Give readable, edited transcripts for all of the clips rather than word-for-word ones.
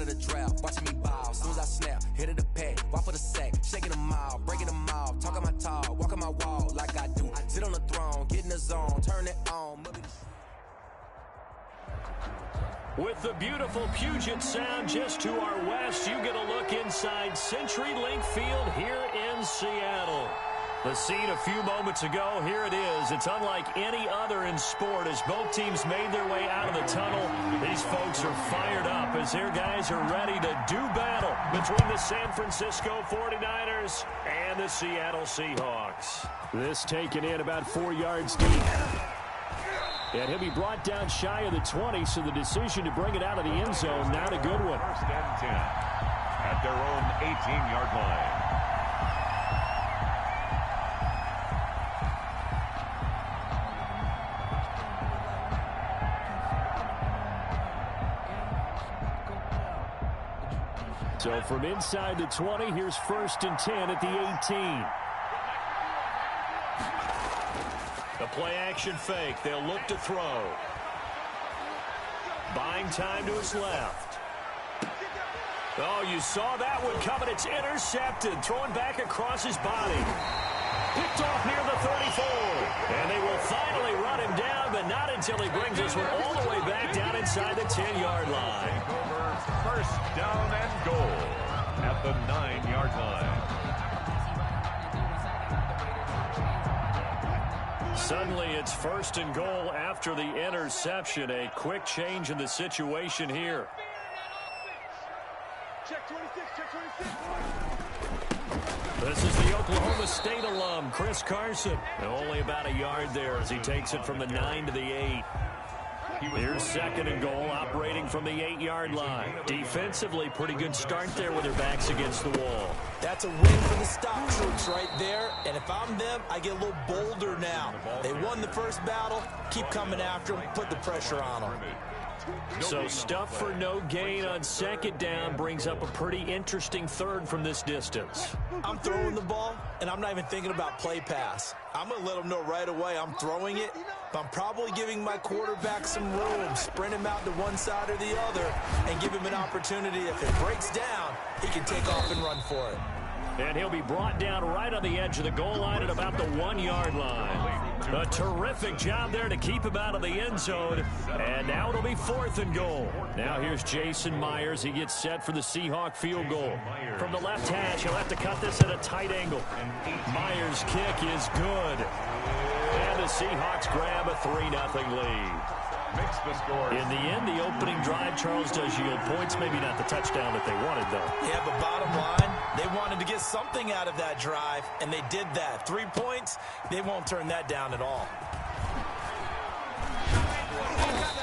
of the draft, watching me ball. Soon as I snap, hit of the pack, walk for the sack, shaking them all, breaking them all, talking my talk, walking my wall like I do. Sit on the throne, get in the zone, turn it on. With the beautiful Puget Sound just to our west, you get a look inside CenturyLink Field here in Seattle. The scene a few moments ago, here it is. It's unlike any other in sport as both teams made their way out of the tunnel. These folks are fired up as their guys are ready to do battle between the San Francisco 49ers and the Seattle Seahawks. This taken in about 4 yards deep. And he'll be brought down shy of the 20, so the decision to bring it out of the end zone, not a good one. First and 10 at their own 18-yard line. So from inside the 20, here's first and 10 at the 18. The play-action fake. They'll look to throw. Buying time to his left. Oh, you saw that one coming. It's intercepted. Throwing back across his body. Picked off near the 34. And they will finally run him down, but not until he brings this one all the way back down inside the 10-yard line. First down and goal at the 9-yard line. Suddenly, it's first and goal after the interception. A quick change in the situation here. Check 26, check 26. This is the Oklahoma State alum, Chris Carson. Only about a yard there as he takes it from the 9 to the 8. Here's second and goal, operating from the 8-yard line. Defensively, pretty good start there with their backs against the wall. That's a win for the stock troops right there. And if I'm them, I get a little bolder now. They won the first battle. Keep coming after them. Put the pressure on them. So stuff for no gain on second down brings up a pretty interesting third from this distance. I'm throwing the ball, and I'm not even thinking about play pass. I'm going to let them know right away I'm throwing it, but I'm probably giving my quarterback some room, sprint him out to one side or the other, and give him an opportunity. If it breaks down, he can take off and run for it. And he'll be brought down right on the edge of the goal line at about the 1-yard line. A terrific job there to keep him out of the end zone. And now it'll be fourth and goal. Now here's Jason Myers. He gets set for the Seahawk field goal. From the left hash, he'll have to cut this at a tight angle. Myers' kick is good. And the Seahawks grab a 3-0 lead. Makes the score. In the end, the opening drive, Charles, does yield points. Maybe not the touchdown that they wanted, though. Yeah, but bottom line, they wanted to get something out of that drive, and they did that. 3 points, they won't turn that down at all.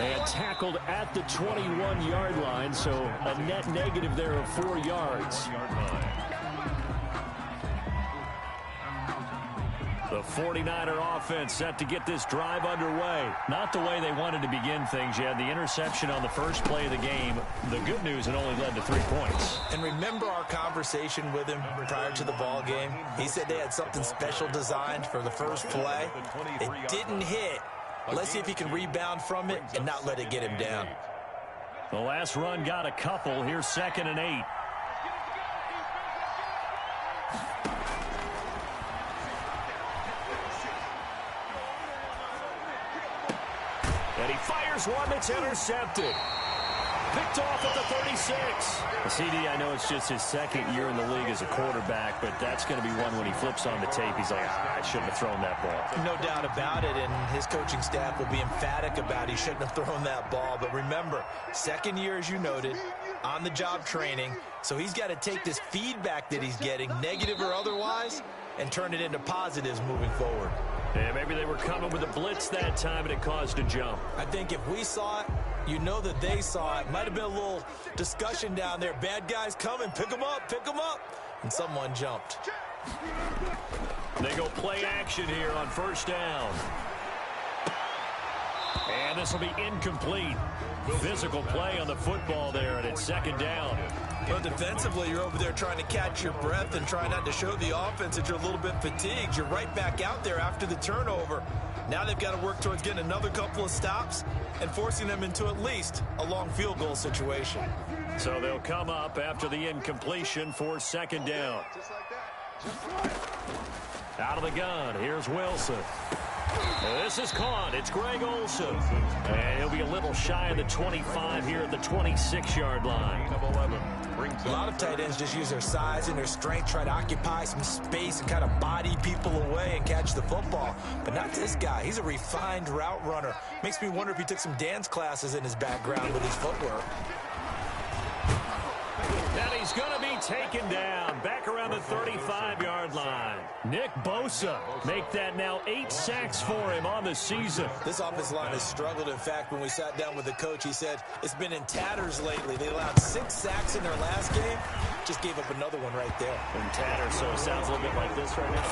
And tackled at the 21-yard line, so a net negative there of 4 yards. The 49er offense set to get this drive underway. Not the way they wanted to begin things. You had the interception on the first play of the game. The good news, it only led to 3 points. And remember our conversation with him prior to the ball game? He said they had something special designed for the first play. It didn't hit. Let's see if he can rebound from it and not let it get him down. The last run got a couple. Here's second and 8. And he fires one that's intercepted. Picked off at the 36. CD, I know it's just his second year in the league as a quarterback, but that's going to be one when he flips on the tape. He's like, I shouldn't have thrown that ball. No doubt about it, and his coaching staff will be emphatic about he shouldn't have thrown that ball. But remember, second year, as you noted, on-the-job training, so he's got to take this feedback that he's getting, negative or otherwise, and turn it into positives moving forward. Yeah, maybe they were coming with a blitz that time, and it caused a jump. I think if we saw it, you know that they saw it. Might have been a little discussion down there. Bad guys coming, pick them up, pick them up. And someone jumped. They go play action here on first down. And this will be incomplete. Physical play on the football there, and it's second down. Well, defensively, you're over there trying to catch your breath and try not to show the offense that you're a little bit fatigued. You're right back out there after the turnover. Now they've got to work towards getting another couple of stops and forcing them into at least a long field goal situation. So they'll come up after the incompletion for second down. Out of the gun, here's Wilson. This is caught. It's Greg Olsen. And he'll be a little shy of the 25 here at the 26-yard line. A lot of tight ends just use their size and their strength, try to occupy some space and kind of body people away and catch the football. But not this guy. He's a refined route runner. Makes me wonder if he took some dance classes in his background with his footwork. And he's going to be taken down back around the 35-yard line. Nick Bosa make that now 8 sacks for him on the season. This offensive line has struggled. In fact, when we sat down with the coach, he said it's been in tatters lately. They allowed 6 sacks in their last game. Just gave up another one right there. In tatters, so it sounds a little bit like this right now.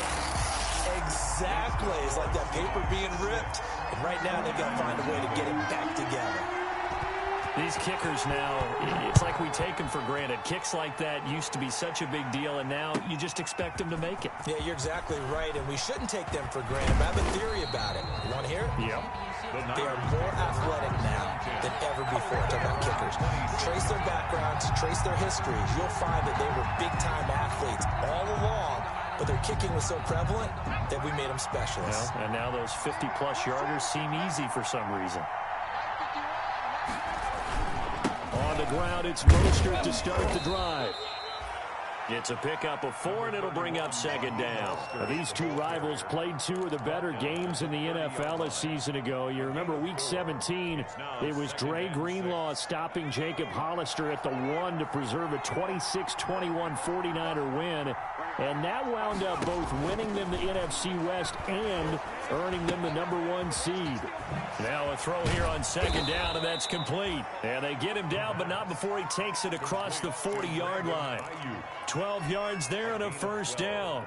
Exactly. It's like that paper being ripped. And right now they've got to find a way to get it back together. These kickers now, it's like we take them for granted. Kicks like that used to be such a big deal, and now you just expect them to make it. Yeah, you're exactly right, and we shouldn't take them for granted. But I have a theory about it. You want to hear it? Yep. They are more athletic now than ever before. Talk about kickers. Trace their backgrounds, trace their histories. You'll find that they were big-time athletes all along, but their kicking was so prevalent that we made them specialists. Well, and now those 50-plus yarders seem easy for some reason. On the ground, it's Mostert to start the drive. It's a pickup of 4, and it'll bring up second down. Now, these two rivals played 2 of the better games in the NFL a season ago. You remember Week 17, it was Dre Greenlaw stopping Jacob Hollister at the 1 to preserve a 26-21 49er win. And that wound up both winning them the NFC West and earning them the #1 seed. Now a throw here on second down, and that's complete. And they get him down, but not before he takes it across the 40-yard line. 12 yards there and a first down.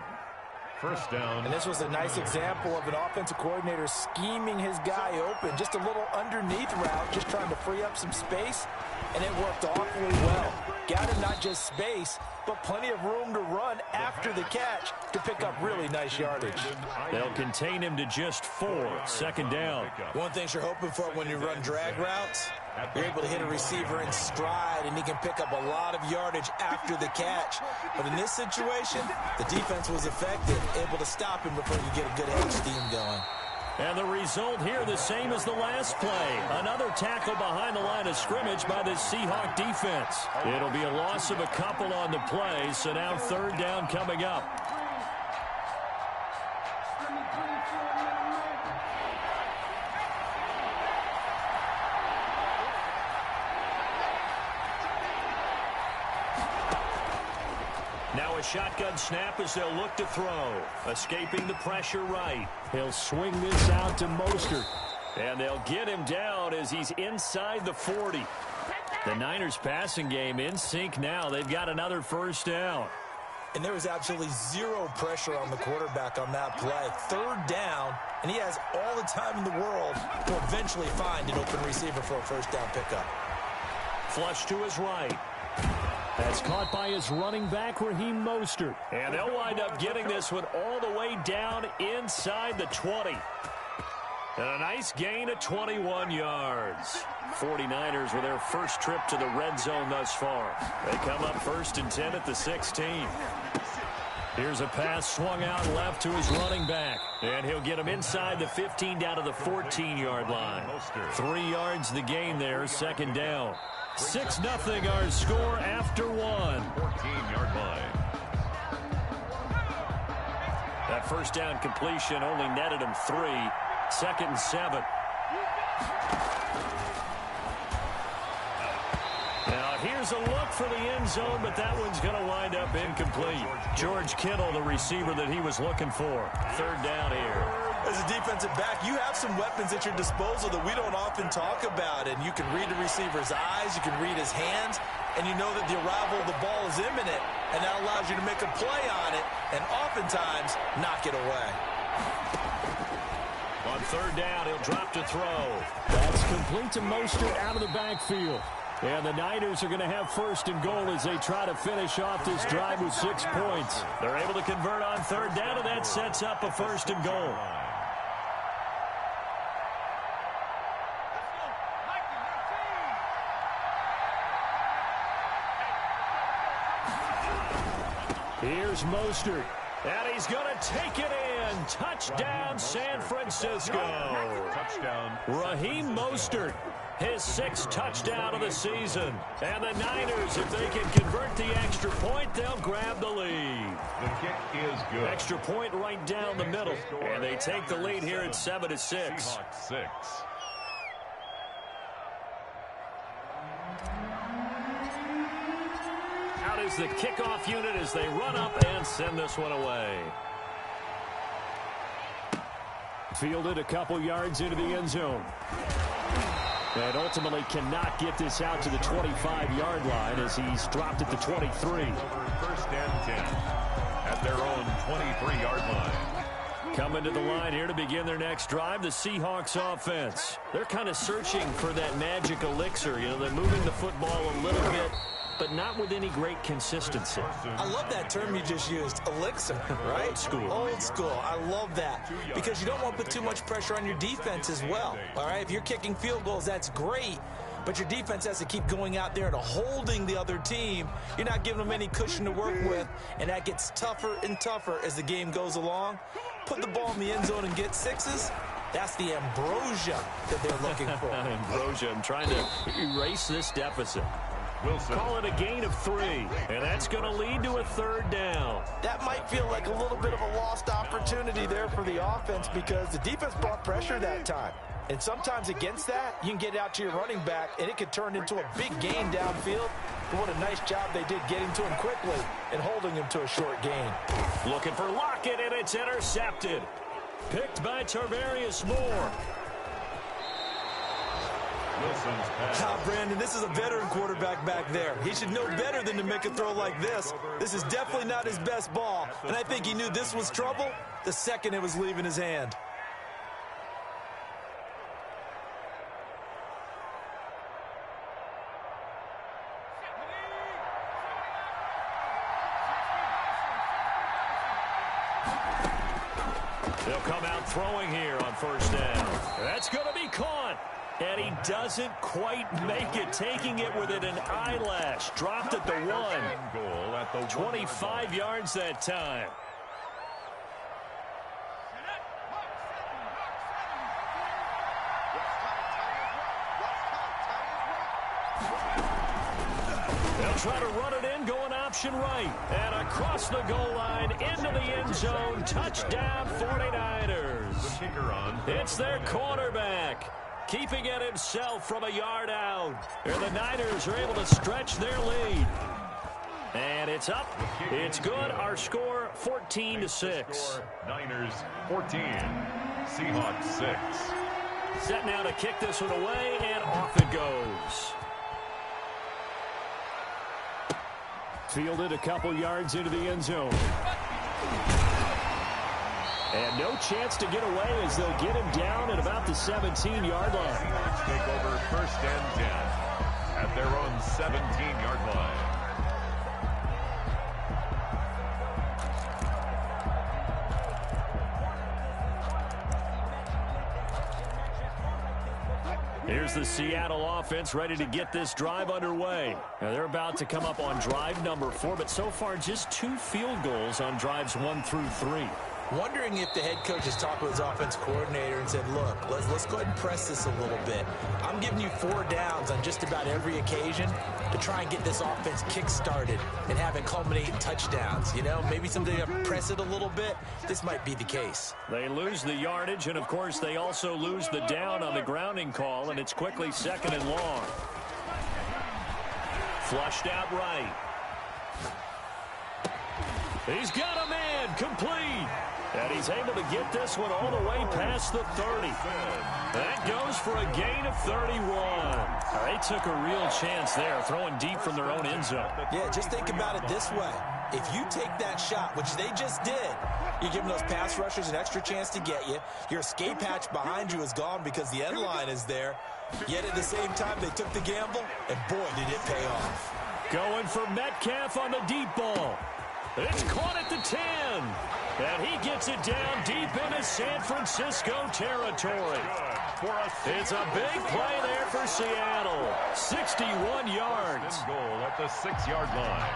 First down. And this was a nice example of an offensive coordinator scheming his guy open. Just a little underneath route, just trying to free up some space, and it worked awfully well. Got him not just space, but plenty of room to run after the catch to pick up really nice yardage. They'll contain him to just 4. Second down. One thing you're hoping for when you run drag routes, you're able to hit a receiver in stride, and he can pick up a lot of yardage after the catch. But in this situation, the defense was effective, able to stop him before you get a good head of steam going. And the result here the same as the last play. Another tackle behind the line of scrimmage by the Seahawk defense. It'll be a loss of a couple on the play, so now third down coming up. Now a shotgun snap as they'll look to throw. Escaping the pressure right. He'll swing this out to Mostert. And they'll get him down as he's inside the 40. The Niners passing game in sync now. They've got another first down. And there was absolutely zero pressure on the quarterback on that play. Third down, and he has all the time in the world to eventually find an open receiver for a first down pickup. Flush to his right. That's caught by his running back, Raheem Mostert. And they'll wind up getting this one all the way down inside the 20. And a nice gain of 21 yards. 49ers with their first trip to the red zone thus far. They come up 1st and 10 at the 16. Here's a pass swung out left to his running back. And he'll get him inside the 15 down to the 14-yard line. 3 yards the gain there, second down. 6-0 our score after 1. 14-yard line. That first down completion only netted him 3. 2nd and 7. Now here's a look for the end zone, but that one's going to wind up incomplete. George Kittle, the receiver that he was looking for. Third down here. As a defensive back, you have some weapons at your disposal that we don't often talk about. And you can read the receiver's eyes, you can read his hands, and you know that the arrival of the ball is imminent. And that allows you to make a play on it and oftentimes knock it away. On third down, he'll drop to throw. That's complete to Mostert out of the backfield. And the Niners are going to have first and goal as they try to finish off this drive with 6 points. They're able to convert on third down, and that sets up a first and goal. Here's Mostert. And he's going to take it in. Touchdown, San Francisco. Touchdown. Raheem Mostert, his 6th touchdown of the season. And the Niners, if they can convert the extra point, they'll grab the lead. The kick is good. Extra point right down the middle. And they take the lead here at 7-6. Seahawks 6. Out is the kickoff unit as they run up and send this one away. Fielded a couple yards into the end zone. And ultimately cannot get this out to the 25-yard line as he's dropped at the 23. First and 10 at their own 23-yard line. Coming to the line here to begin their next drive, the Seahawks offense. They're kind of searching for that magic elixir. You know, they're moving the football a little bit, but not with any great consistency. I love that term you just used, elixir, right? Old school. Old school. I love that because you don't want to put too much pressure on your defense as well. All right, if you're kicking field goals, that's great, but your defense has to keep going out there and holding the other team. You're not giving them any cushion to work with, and that gets tougher and tougher as the game goes along. Put the ball in the end zone and get 6s. That's the ambrosia that they're looking for. Ambrosia, I'm trying to erase this deficit. Wilson. Call it a gain of 3, and that's going to lead to a 3rd down. That might feel like a little bit of a lost opportunity there for the offense because the defense brought pressure that time. And sometimes against that, you can get out to your running back, and it could turn into a big gain downfield. But what a nice job they did getting to him quickly and holding him to a short gain. Looking for Lockett, and it's intercepted. Picked by Tarvarius Moore. Wilson's pass. Brandon, this is a veteran quarterback back there. He should know better than to make a throw like this. This is definitely not his best ball, and I think he knew this was trouble the second it was leaving his hand. They'll come out throwing here on 1st down. That's going to be caught. And he doesn't quite make it, taking it within an eyelash. Dropped at the 1. Goal at the 25 yards that time. They'll try to run it in, going option right. And across the goal line, into the end zone. Touchdown, 49ers. The kicker on. It's their quarterback, keeping it himself from a yard out. And the Niners are able to stretch their lead. And it's up. It's good. Our score, 14-6. Niners 14. Seahawks 6. Set now to kick this one away, and off it goes. Fielded a couple yards into the end zone. And no chance to get away as they'll get him down at about the 17-yard line. Seahawks take over 1st and 10 at their own 17-yard line. Here's the Seattle offense ready to get this drive underway. Now they're about to come up on drive number 4, but so far just 2 field goals on drives 1 through 3. Wondering if the head coach has talked with his offense coordinator and said, look, let's go ahead and press this a little bit. I'm giving you 4 downs on just about every occasion to try and get this offense kick-started and have it culminate in touchdowns. You know, maybe someday you press it a little bit. This might be the case. They lose the yardage, and, of course, they also lose the down on the grounding call, and it's quickly 2nd and long. Flushed out right. He's got a man, complete. And he's able to get this one all the way past the 30. That goes for a gain of 31. They took a real chance there, throwing deep from their own end zone. Yeah, just think about it this way. If you take that shot, which they just did, you're giving those pass rushers an extra chance to get you. Your escape hatch behind you is gone because the end line is there. Yet at the same time, they took the gamble, and boy, did it pay off. Going for Metcalf on the deep ball. It's caught at the 10. And he gets it down deep into San Francisco territory. It's a big play there for Seattle. 61 yards. Goal at the 6-yard line.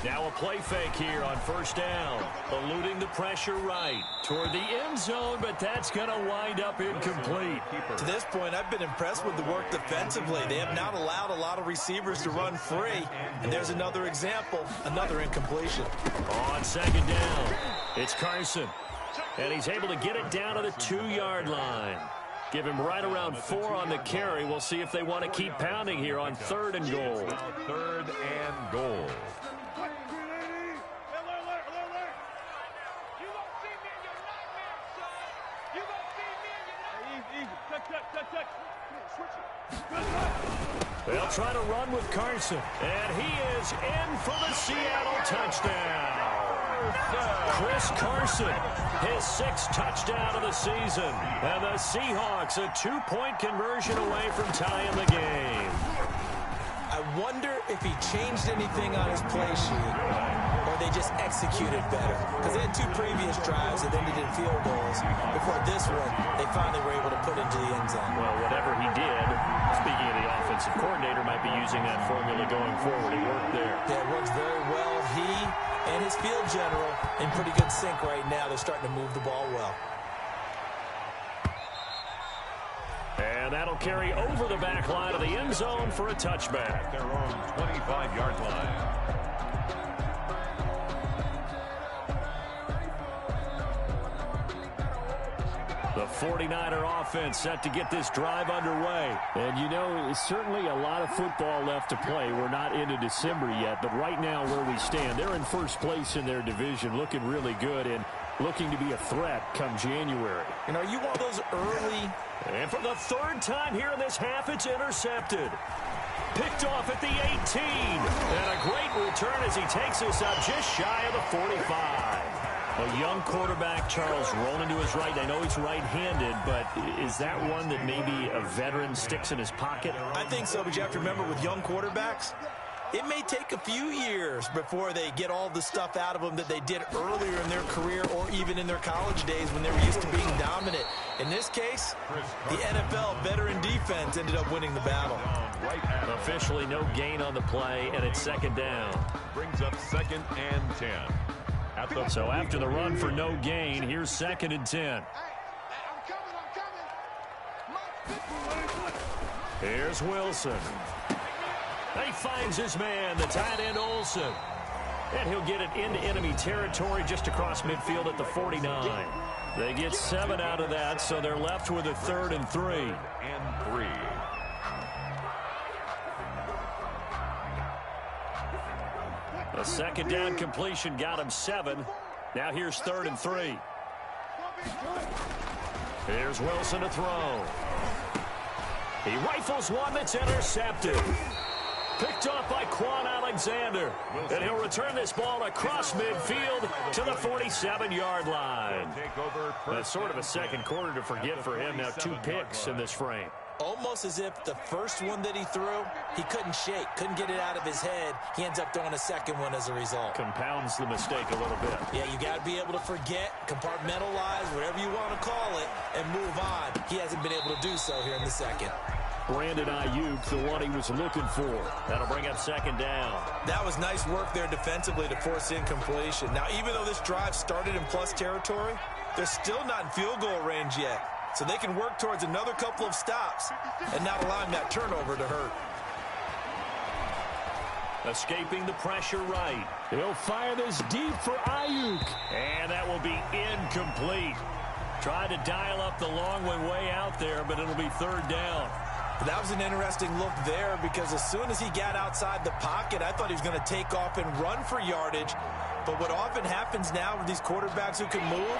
Now a play fake here on first down. Eluding the pressure right toward the end zone, but that's going to wind up incomplete. To this point, I've been impressed with the work defensively. They have not allowed a lot of receivers to run free. And there's another example, another incompletion. On second down, it's Carson. And he's able to get it down to the 2-yard line. Give him right around 4 on the carry. We'll see if they want to keep pounding here on 3rd and goal. 3rd and goal. They'll try to run with Carson. And he is in for the Seattle touchdown. Chris Carson, his 6th touchdown of the season. And the Seahawks a 2-point conversion away from tying the game. I wonder if he changed anything on his play sheet or they just executed better. Because they had 2 previous drives that ended in field goals. Before this one, they finally were able to put into the end zone. Well, whatever he did, speaking of the offensive coordinator, might be using that formula going forward. It worked there. Yeah, it works very well. He and his field general in pretty good sync right now. They're starting to move the ball well. And that'll carry over the back line of the end zone for a touchback. Their own 25-yard line. The 49er offense set to get this drive underway. And, you know, it's certainly a lot of football left to play. We're not into December yet, but right now where we stand, they're in first place in their division, looking really good and looking to be a threat come January. You know, you want those early... And for the 3rd time here in this half, it's intercepted. Picked off at the 18. And a great return as he takes us up just shy of the 45. A young quarterback, Charles, rolling to his right. I know he's right-handed, but is that one that maybe a veteran sticks in his pocket? I think so, but you have to remember with young quarterbacks, it may take a few years before they get all the stuff out of them that they did earlier in their career or even in their college days when they were used to being dominant. In this case, the NFL veteran defense ended up winning the battle. Officially no gain on the play, and it's 2nd down. Brings up 2nd and 10. So after the run for no gain, here's 2nd and 10. Here's Wilson. He finds his man, the tight end Olsen. And he'll get it into enemy territory just across midfield at the 49. They get 7 out of that, so they're left with a 3rd and 3. And 3. A 2nd down completion got him 7. Now here's 3rd and 3. Here's Wilson to throw. He rifles one that's intercepted. Picked off by Quan Alexander. And he'll return this ball across midfield to the 47-yard line. That's sort of a second quarter to forget for him. Now 2 picks in this frame. Almost as if the first one that he threw, he couldn't shake, couldn't get it out of his head. He ends up throwing a second one as a result. Compounds the mistake a little bit. Yeah, you got to be able to forget, compartmentalize, whatever you want to call it, and move on. He hasn't been able to do so here in the second. Brandon Ayuk, the one he was looking for. That'll bring up 2nd down. That was nice work there defensively to force incompletion. Now, even though this drive started in plus territory, they're still not in field goal range yet. So they can work towards another couple of stops and not allowing that turnover to hurt. Escaping the pressure right. He'll fire this deep for Ayuk. And that will be incomplete. Tried to dial up the long one way out there, but it'll be 3rd down. That was an interesting look there because as soon as he got outside the pocket, I thought he was going to take off and run for yardage. But what often happens now with these quarterbacks who can move,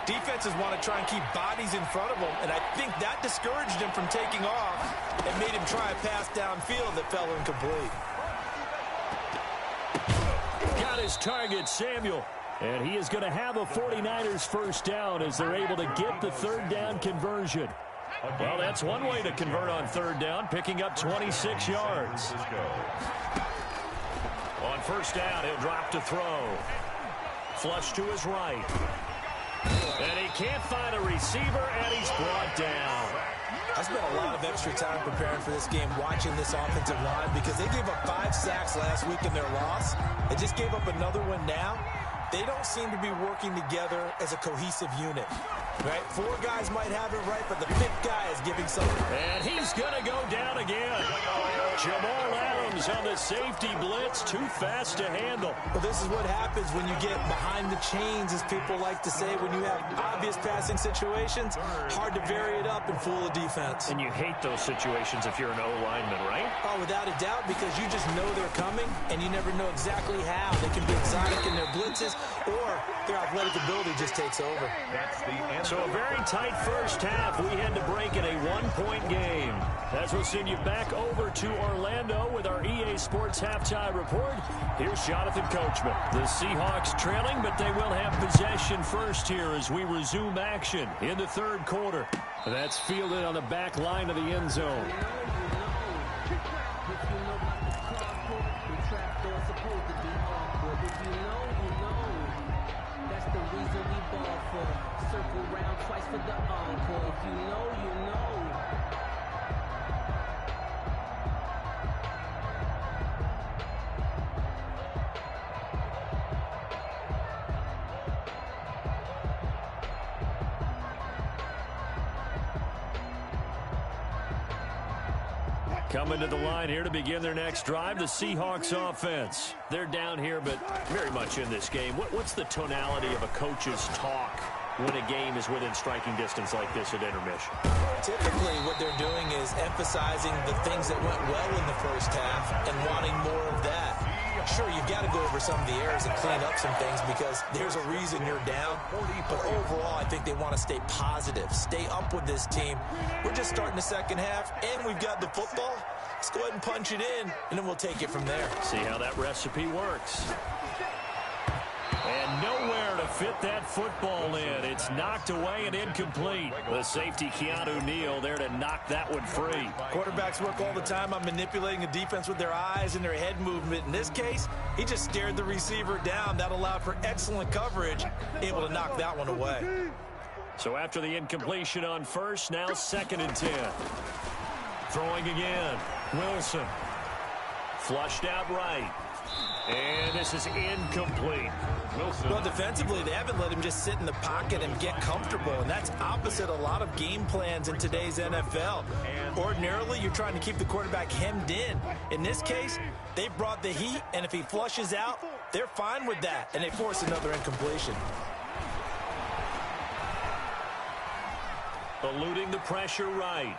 defenses want to try and keep bodies in front of them, and I think that discouraged him from taking off and made him try a pass downfield that fell incomplete. Got his target, Samuel. And he is going to have a 49ers first down as they're able to get the 3rd down conversion. Well, that's one way to convert on 3rd down, picking up 26 yards. On 1st down, he'll drop to throw. Flush to his right. And he can't find a receiver, and he's brought down. I spent a lot of extra time preparing for this game watching this offensive line because they gave up 5 much sacks last week in their loss. They just gave up another one now. They don't seem to be working together as a cohesive unit. Right? 4 guys might have it right, but the 5th guy is giving something. And he's going to go down again. Jamal Adams on the safety blitz, too fast to handle. Well, this is what happens when you get behind the chains, as people like to say. When you have obvious passing situations, hard to vary it up and fool a defense. And you hate those situations if you're an O-lineman, right? Oh, without a doubt, because you just know they're coming, and you never know exactly how. They can be exotic in their blitzes, or their athletic ability just takes over. That's the end. So a very tight first half. We had to break in a 1-point game. As we'll send you back over to Orlando with our EA Sports Halftime Report. Here's Jonathan Coachman. The Seahawks trailing, but they will have possession first here as we resume action in the 3rd quarter. That's fielded on the back line of the end zone. Circle round twice for the encore. If you know, you know. Coming to the line here to begin their next drive, the Seahawks offense. They're down here, but very much in this game. What's the tonality of a coach's talk when a game is within striking distance like this at intermission? Typically, what they're doing is emphasizing the things that went well in the first half and wanting more of that. Sure, you've got to go over some of the errors and clean up some things because there's a reason you're down. But overall, I think they want to stay positive, stay up with this team. We're just starting the second half, and we've got the football. Let's go ahead and punch it in, and then we'll take it from there. See how that recipe works. And nowhere to fit that football in. It's knocked away and incomplete. The safety, Keanu Neal, there to knock that one free. Quarterbacks work all the time on manipulating the defense with their eyes and their head movement. In this case, he just stared the receiver down. That allowed for excellent coverage, able to knock that one away. So after the incompletion on first, now 2nd and 10. Throwing again. Wilson. Flushed out right. And this is incomplete. Wilson. Well, defensively, they haven't let him just sit in the pocket and get comfortable, and that's opposite a lot of game plans in today's NFL. Ordinarily, you're trying to keep the quarterback hemmed in. In this case, they brought the heat, and if he flushes out, they're fine with that, and they force another incompletion. Eluding the pressure right.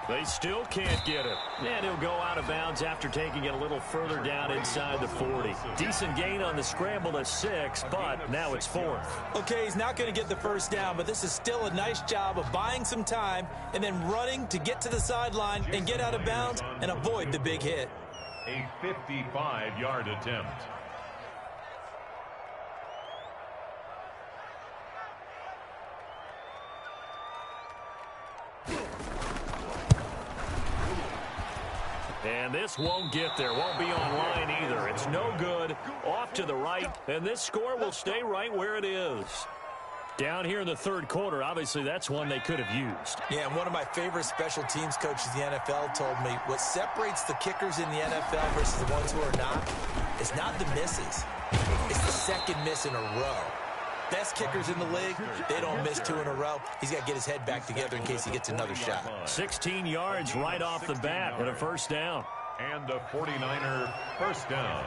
They still can't get it. And he'll go out of bounds after taking it a little further down inside the 40. Decent gain on the scramble to 6, but now it's 4th. Okay, he's not going to get the first down, but this is still a nice job of buying some time and then running to get to the sideline and get out of bounds and avoid the big hit. A 55-yard attempt. And this won't get there. Won't be online either. It's no good. Off to the right. And this score will stay right where it is. Down here in the 3rd quarter, obviously that's one they could have used. Yeah, and one of my favorite special teams coaches in the NFL told me what separates the kickers in the NFL versus the ones who are not is not the misses. It's the second miss in a row. Best kickers in the league, they don't miss 2 in a row. He's got to get his head back together in case he gets another shot. 16 yards right off the bat and a first down. And a 49er first down.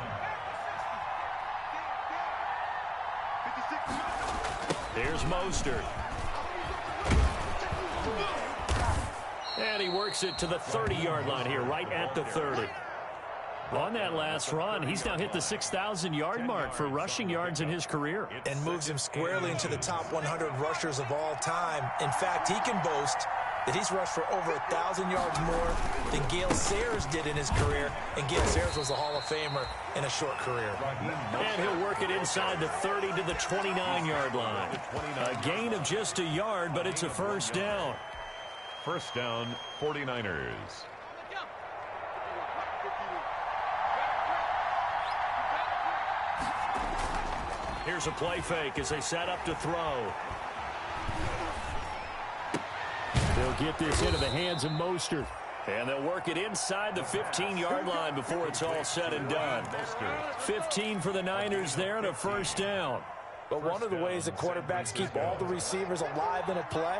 Here's Mostert. And he works it to the 30-yard line here, right at the 30. On that last run, he's now hit the 6,000-yard mark for rushing yards in his career. And moves him squarely into the top 100 rushers of all time. In fact, he can boast that he's rushed for over 1,000 yards more than Gale Sayers did in his career. And Gale Sayers was a Hall of Famer in a short career. And he'll work it inside the 30 to the 29-yard line. A gain of just a yard, but it's a first down. First down, 49ers. Here's a play fake as they set up to throw. They'll get this into the hands of Mostert. And they'll work it inside the 15-yard line before it's all said and done. 15 for the Niners there and a first down. But one of the ways that quarterbacks keep all the receivers alive in a play,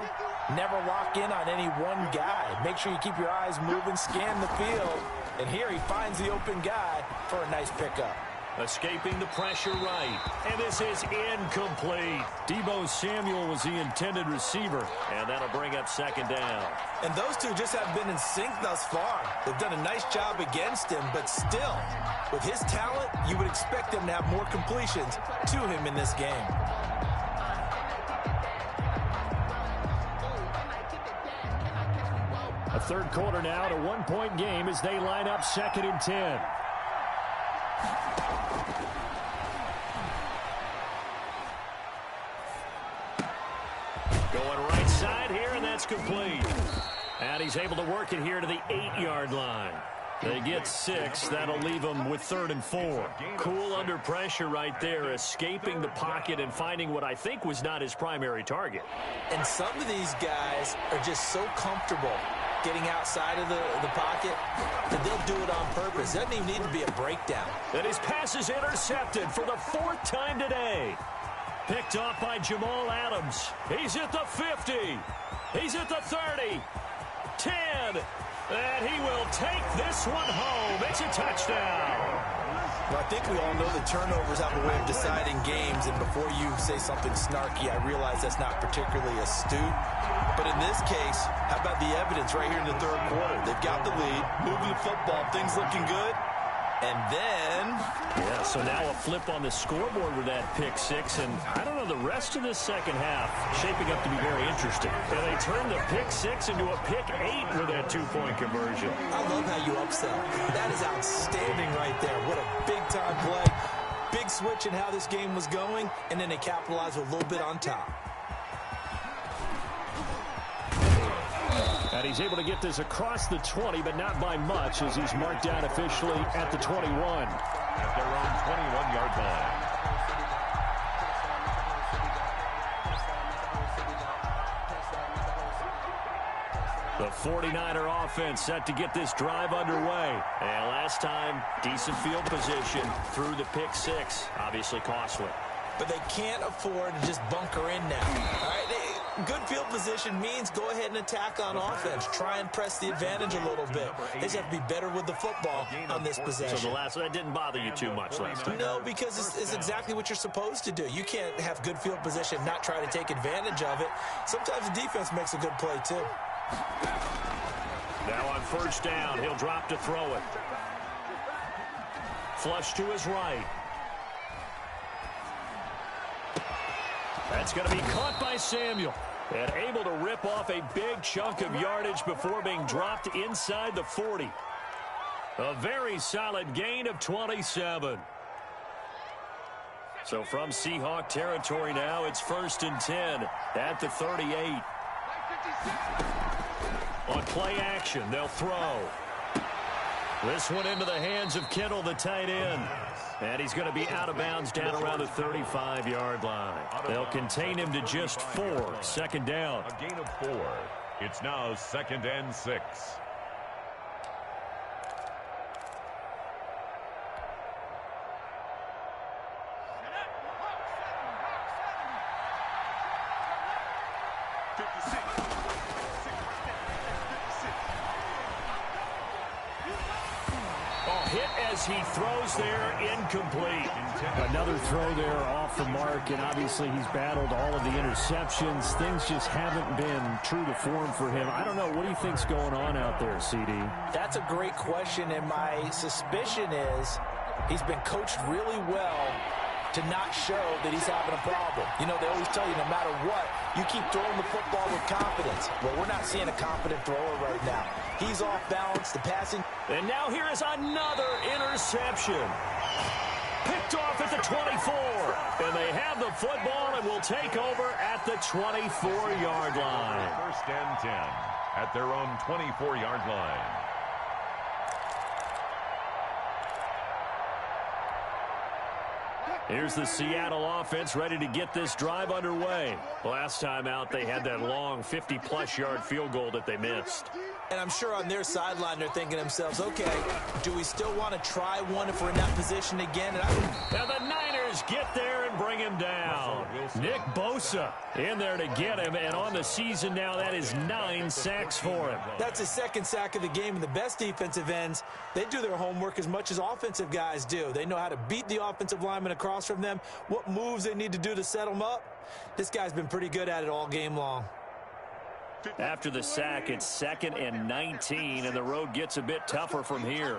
never lock in on any one guy. Make sure you keep your eyes moving, scan the field. And here he finds the open guy for a nice pickup. Escaping the pressure right. And this is incomplete. Deebo Samuel was the intended receiver. And that'll bring up second down. And those two just have been in sync thus far. They've done a nice job against him, but still, with his talent, you would expect him to have more completions to him in this game. A third quarter now, a one-point game as they line up 2nd and 10. Going right side here, and that's complete. And he's able to work it here to the 8-yard line. They get 6. That'll leave them with 3rd and 4. Cool under pressure right there, escaping the pocket and finding what I think was not his primary target. And some of these guys are just so comfortable getting outside of the pocket that they'll do it on purpose. Doesn't even need to be a breakdown. And his pass is intercepted for the 4th time today. Picked off by Jamal Adams. He's at the 50. He's at the 30. 10. And he will take this one home. It's a touchdown. Well, I think we all know that turnovers have a way of deciding games, and before you say something snarky, I realize that's not particularly astute. But in this case, how about the evidence right here in the third quarter? They've got the lead, moving the football, things looking good. And then... yeah, so now a flip on the scoreboard with that pick 6. And I don't know, the rest of this second half shaping up to be very interesting. And they turn the pick 6 into a pick 8 with that 2-point conversion. I love how you upsell. That is outstanding right there. What a big-time play. Big switch in how this game was going, and then they capitalized with a little bit on top. And he's able to get this across the 20, but not by much, as he's marked down officially at the 21. At their own 21-yard line. The 49er offense set to get this drive underway. And last time, decent field position through the pick 6. Obviously costly. But they can't afford to just bunker in now. All right, good field position means go ahead and attack on offense. Try and press the advantage a little bit. They just have to be better with the football on this possession. So that didn't bother you too much last time? No, because it's exactly what you're supposed to do. You can't have good field position, not try to take advantage of it. Sometimes the defense makes a good play, too. Now on first down, he'll drop to throw it. Flush to his right. That's going to be caught by Samuel. And able to rip off a big chunk of yardage before being dropped inside the 40. A very solid gain of 27. So from Seahawk territory now, it's 1st and 10 at the 38. On play action, they'll throw. This one into the hands of Kittle, the tight end. And he's going to be out of bounds down around the 35-yard line. They'll contain him to just 4. 2nd down. A gain of 4. It's now 2nd and 6. He throws there, incomplete. Another throw there off the mark, and obviously he's battled all of the interceptions. Things just haven't been true to form for him. I don't know. What do you think's going on out there, CD? That's a great question, and my suspicion is he's been coached really well to not show that he's having a problem. You know, they always tell you no matter what, you keep throwing the football with confidence. Well, we're not seeing a confident thrower right now. He's off balance, the passing. And now here is another interception. Picked off at the 24. And they have the football and will take over at the 24-yard line. 1st and 10 at their own 24-yard line. Here's the Seattle offense ready to get this drive underway. Last time out, they had that long 50-plus yard field goal that they missed. And I'm sure on their sideline they're thinking to themselves, okay, do we still want to try one if we're in that position again? And the Niners get there and bring him down. Nick Bosa in there to get him, and on the season now, that is 9 sacks for him. That's his second sack of the game, and the best defensive ends, they do their homework as much as offensive guys do. They know how to beat the offensive lineman across from them, what moves they need to do to set them up. This guy's been pretty good at it all game long. After the sack, it's 2nd and 19, and the road gets a bit tougher from here.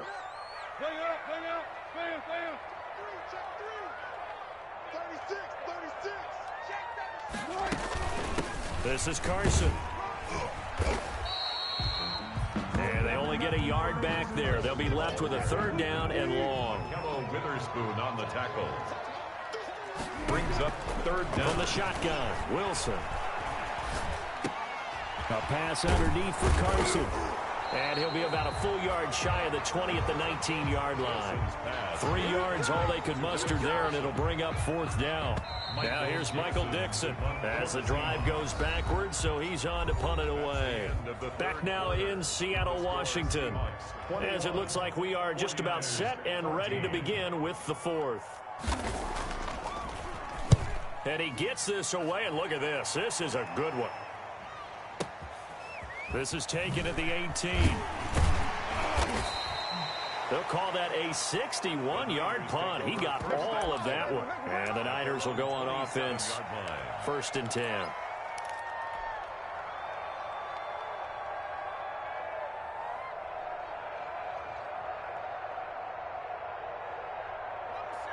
This is Carson. And they only get a yard back there. They'll be left with a 3rd down and long. Yellow Witherspoon on the tackle. Brings up 3rd down. From the shotgun, Wilson. A pass underneath for Carson. And he'll be about a full yard shy of the 20 at the 19-yard line. 3 yards, all they could muster there, and it'll bring up 4th down. Now here's Michael Dixon as the drive goes backwards, so he's on to punt it away. Back now in Seattle, Washington, as it looks like we are just about set and ready to begin with the 4th. And he gets this away, and look at this. This is a good one. This is taken at the 18. They'll call that a 61-yard punt. He got all of that one. And the Niners will go on offense. 1st and 10.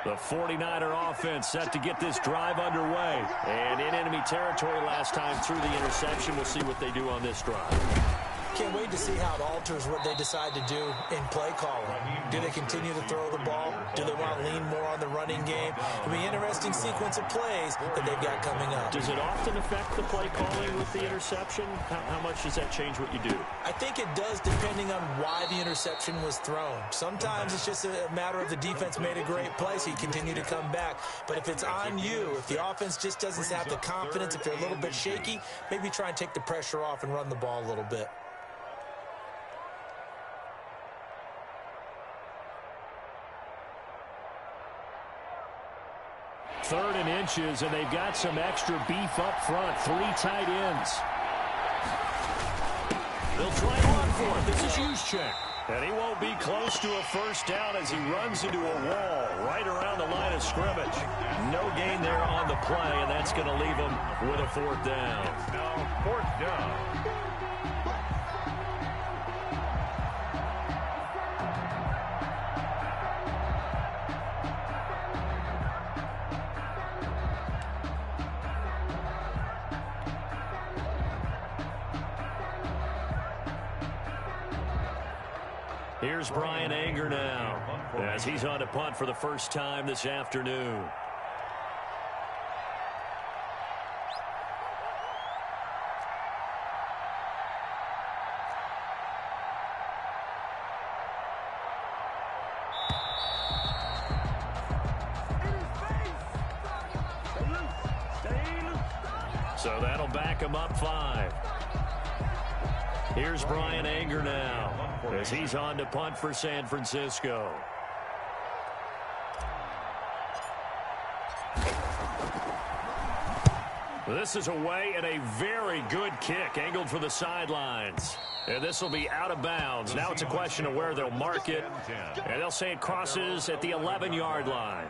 The 49er offense set to get this drive underway. And in enemy territory last time through the interception. We'll see what they do on this drive. Can't wait to see how it alters what they decide to do in play calling. Do they continue to throw the ball? Do they want to lean more on the running game? It'll be an interesting sequence of plays that they've got coming up. Does it often affect the play calling with the interception? How much does that change what you do? I think it does, depending on why the interception was thrown. Sometimes it's just a matter of the defense made a great play, so you continue to come back. But if it's on you, if the offense just doesn't have the confidence, if they're a little bit shaky, maybe try and take the pressure off and run the ball a little bit. Third and inches, and they've got some extra beef up front. 3 tight ends. They'll try to run for it. This is Juszczyk. And he won't be close to a 1st down as he runs into a wall right around the line of scrimmage. No gain there on the play, and that's going to leave him with a 4th down. It's now 4th down. Here's Brian Anger now as he's on to punt for the first time this afternoon. So that'll back him up 5. Here's Brian Anger now as he's on to punt for San Francisco. This is away and a very good kick angled for the sidelines. And this will be out of bounds. Now it's a question of where they'll mark it. And they'll say it crosses at the 11-yard line.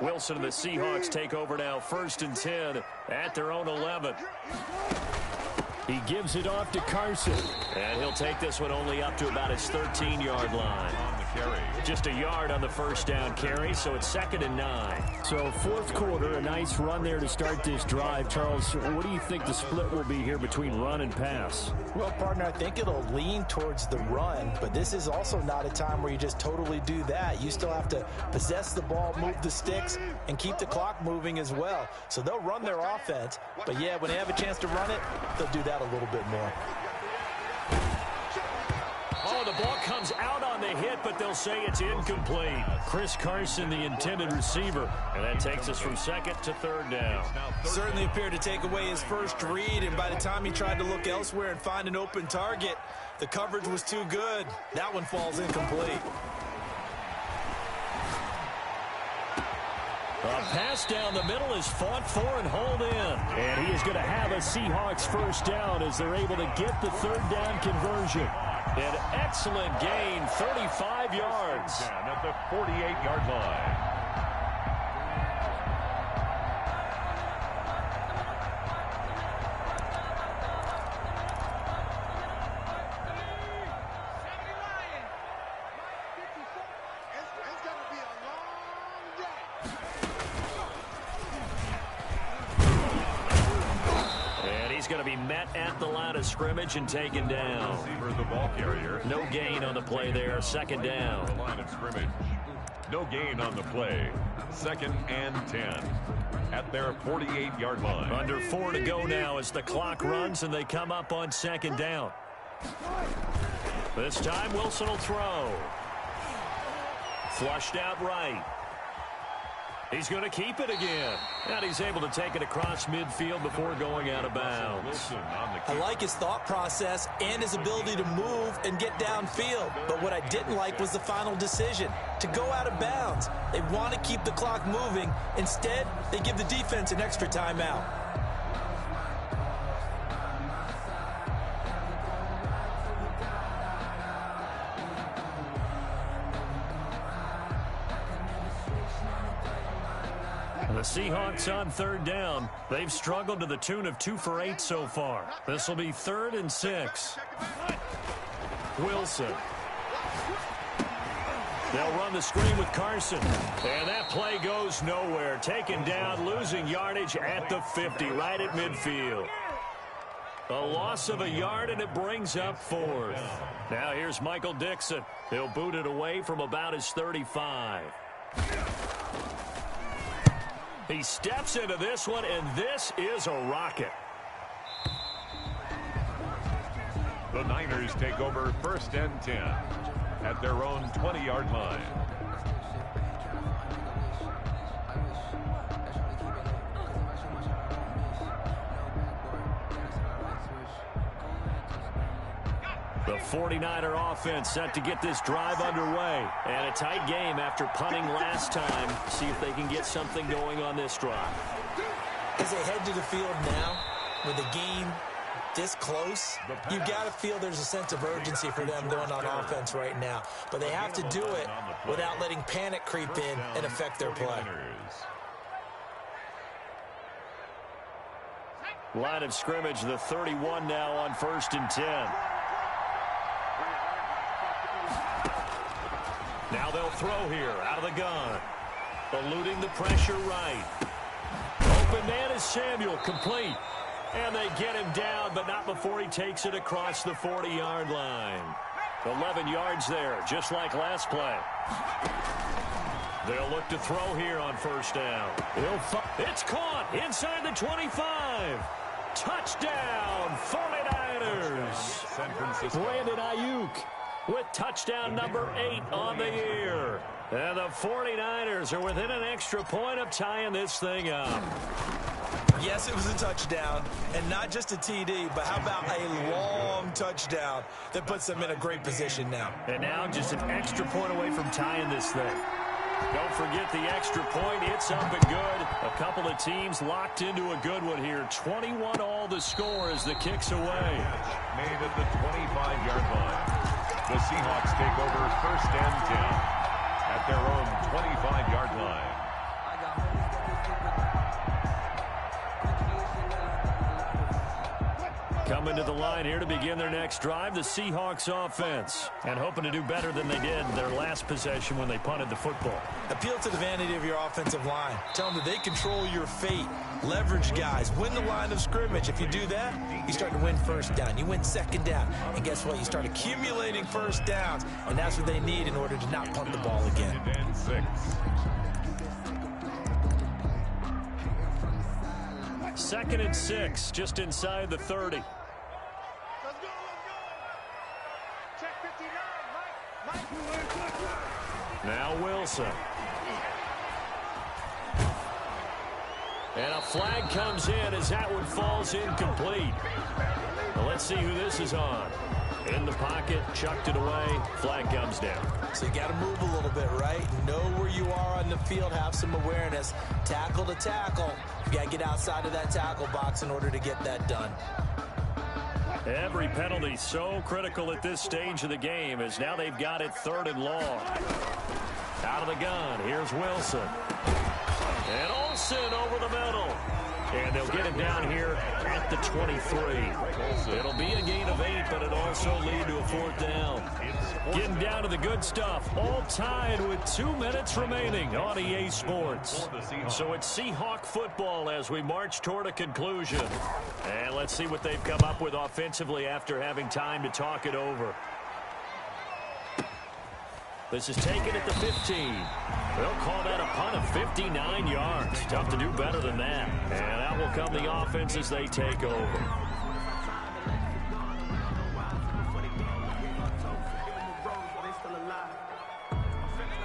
Wilson and the Seahawks take over now, 1st and 10 at their own 11. He gives it off to Carson. And he'll take this one only up to about his 13-yard line. carry. Just a yard on the first down carry, so it's 2nd and 9. So fourth quarter, a nice run there to start this drive. Charles, what do you think the split will be here between run and pass? Well, partner, I think it'll lean towards the run, but this is also not a time where you just totally do that. You still have to possess the ball, move the sticks, and keep the clock moving as well. So they'll run their offense, but yeah, when they have a chance to run it, they'll do that a little bit more. Oh, the ball comes out on the hit, but they'll say it's incomplete. Chris Carson, the intended receiver, and that takes us from 2nd to 3rd down. Certainly appeared to take away his first read, and by the time he tried to look elsewhere and find an open target, the coverage was too good. That one falls incomplete. A pass down the middle is fought for and hauled in. And he is going to have a Seahawks first down as they're able to get the 3rd down conversion. An excellent gain, 35 yards. Down at the 48-yard line. Going to be met at the line of scrimmage and taken down. Receiver, the ball carrier. No gain on the play there. 2nd down. The line of scrimmage. No gain on the play. 2nd and 10 at their 48-yard line. Under 4 to go now as the clock runs and they come up on 2nd down. This time Wilson will throw. Flushed out right. He's going to keep it again. And he's able to take it across midfield before going out of bounds. I like his thought process and his ability to move and get downfield. But what I didn't like was the final decision, to go out of bounds. They want to keep the clock moving. Instead, they give the defense an extra timeout. The Seahawks on 3rd down. They've struggled to the tune of 2 for 8 so far. This will be 3rd and 6. Wilson. They'll run the screen with Carson. And that play goes nowhere. Taken down, losing yardage at the 50, right at midfield. A loss of a yard, and it brings up 4th. Now here's Michael Dixon. He'll boot it away from about his 35. He steps into this one, and this is a rocket. The Niners take over 1st and 10 at their own 20-yard line. The 49er offense set to get this drive underway. And a tight game after punting last time. See if they can get something going on this drive. As they head to the field now, with the game this close, you've got to feel there's a sense of urgency for them going on offense right now. But they have to do it without letting panic creep in and affect their play. Line of scrimmage, the 31 now on 1st and 10. Now they'll throw here out of the gun. Eluding the pressure right. Open man is Samuel, complete. And they get him down, but not before he takes it across the 40-yard line. 11 yards there, just like last play. They'll look to throw here on 1st down. It's caught inside the 25. Touchdown, 49ers. Brandon Ayuk with touchdown number 8 on the year. And the 49ers are within an extra point of tying this thing up. Yes, it was a touchdown, and not just a TD, but how about a long touchdown that puts them in a great position now. And now just an extra point away from tying this thing. Don't forget the extra point. It's up and good. A couple of teams locked into a good one here. 21 all the score as the kick's away. Made at the 25-yard line. The Seahawks take over 1st and 10 at their own 25-yard line. Coming to the line here to begin their next drive, the Seahawks offense. And hoping to do better than they did their last possession when they punted the football. Appeal to the vanity of your offensive line. Tell them that they control your fate. Leverage guys. Win the line of scrimmage. If you do that, you start to win first down. You win second down. And guess what? You start accumulating first downs. And that's what they need in order to not punt the ball again. And 6. Second and 6, just inside the 30. Let's go. Check 59, Mike. Now Wilson. And a flag comes in as that one falls incomplete. Well, let's see who this is on. In the pocket, chucked it away, flag comes down. So you got to move a little bit, right? Know where you are on the field, have some awareness. Tackle to tackle. You got to get outside of that tackle box in order to get that done. Every penalty so critical at this stage of the game as now they've got it 3rd and long. Out of the gun, here's Wilson. And Olsen over the middle. And they'll get him down here at the 23. It'll be a gain of 8, but it'll also lead to a 4th down. Getting down to the good stuff. All tied with 2 minutes remaining on EA Sports. So it's Seahawk football as we march toward a conclusion. And let's see what they've come up with offensively after having time to talk it over. This is taken at the 15. They'll call that a punt of 59 yards. Tough to do better than that. And out will come the offense as they take over.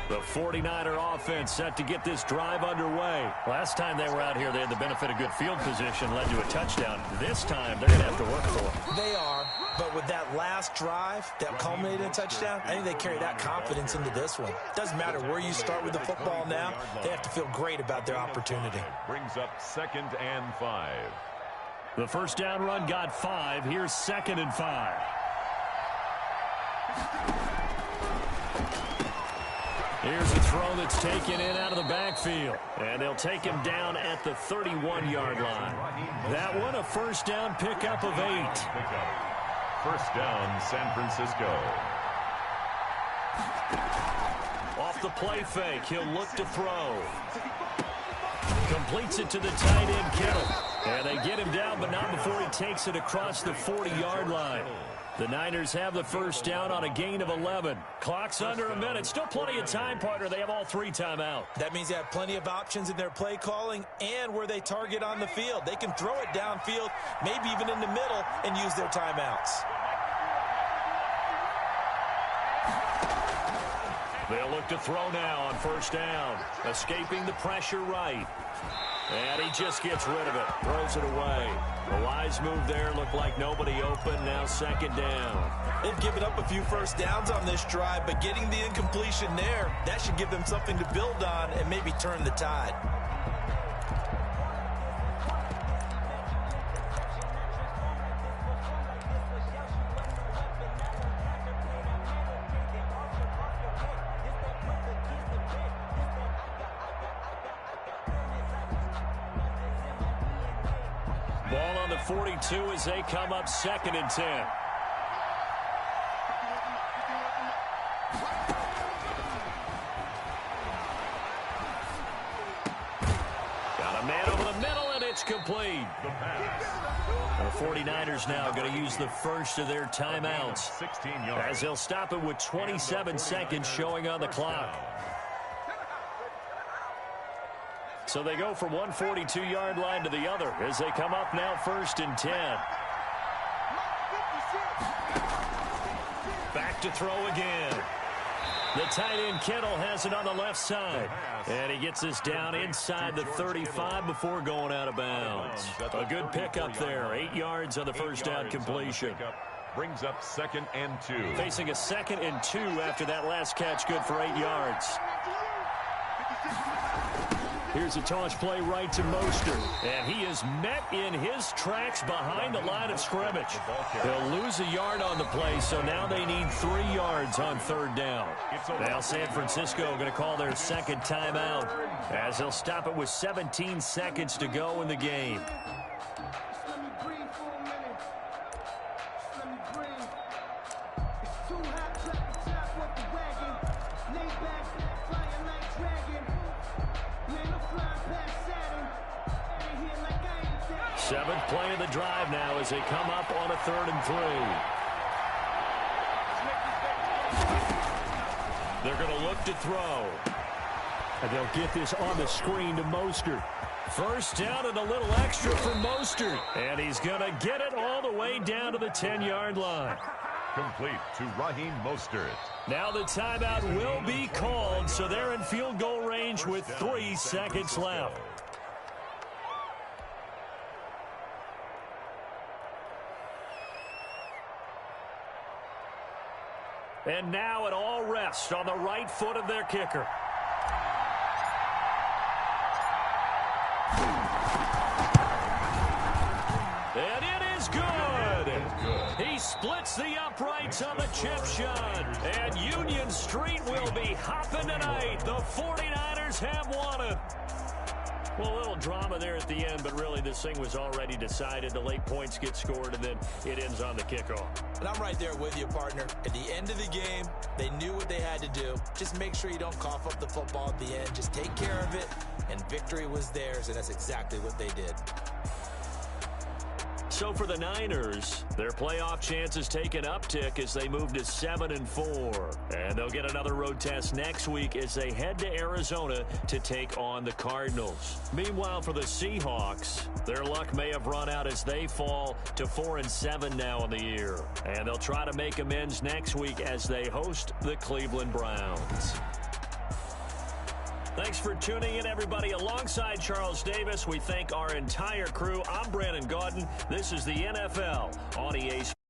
The 49er offense set to get this drive underway. Last time they were out here, they had the benefit of good field position, led to a touchdown. This time, they're going to have to work for it. They are, but with that last drive that culminated in a touchdown, I think they carry that confidence into this one. Doesn't matter where you start with the football now, they have to feel great about their opportunity. Brings up 2nd and 5. The first down run got 5. Here's 2nd and 5. Here's a throw that's taken in out of the backfield. And they'll take him down at the 31-yard line. That one, a first down pickup of 8. First down, San Francisco. Off the play fake, he'll look to throw. Completes it to the tight end, Kittle. And they get him down, but not before he takes it across the 40-yard line. The Niners have the first down on a gain of 11. Clock's under a minute. Still plenty of time, partner. They have all 3 timeout. That means they have plenty of options in their play calling and where they target on the field. They can throw it downfield, maybe even in the middle, and use their timeouts. They'll look to throw now on first down. Escaping the pressure right. And he just gets rid of it. Throws it away. A wise move there. Looked like nobody open. Now 2nd down. They've given up a few first downs on this drive, but getting the incompletion there, that should give them something to build on and maybe turn the tide. Ball on the 42 as they come up 2nd and 10. Got a man over the middle, and it's complete. The 49ers now going to use the first of their timeouts as they'll stop it with 27 seconds showing on the clock. So they go from one 42-yard line to the other as they come up now 1st and 10. Back to throw again. The tight end Kittle has it on the left side. And he gets this down inside the 35 before going out of bounds. A good pickup there. 8 yards on the first down completion. Brings up 2nd and 2. Facing a 2nd and 2 after that last catch, good for 8 yards. Here's a toss play right to Mostert. And he is met in his tracks behind the line of scrimmage. They'll lose a yard on the play, so now they need 3 yards on 3rd down. Now San Francisco going to call their 2nd timeout as they'll stop it with 17 seconds to go in the game. Seventh play of the drive now as they come up on a 3rd and 3. They're going to look to throw. And they'll get this on the screen to Mostert. First down and a little extra for Mostert. And he's going to get it all the way down to the 10-yard line. Complete to Raheem Mostert. Now the timeout will be called, so they're in field goal range with 3 seconds left. And now it all rests on the right foot of their kicker. And it is good. He splits the uprights on the chip shot. And Union Street will be hopping tonight. The 49ers have won it. Well, a little drama there at the end, but really this thing was already decided. The late points get scored, and then it ends on the kickoff. And I'm right there with you, partner. At the end of the game, they knew what they had to do. Just make sure you don't cough up the football at the end. Just take care of it, and victory was theirs, and that's exactly what they did. So for the Niners, their playoff chances take an uptick as they move to 7-4. And they'll get another road test next week as they head to Arizona to take on the Cardinals. Meanwhile, for the Seahawks, their luck may have run out as they fall to 4-7 now on the year. And they'll try to make amends next week as they host the Cleveland Browns. Thanks for tuning in, everybody. Alongside Charles Davis, we thank our entire crew. I'm Brandon Gaudin. This is the NFL on EA Sports.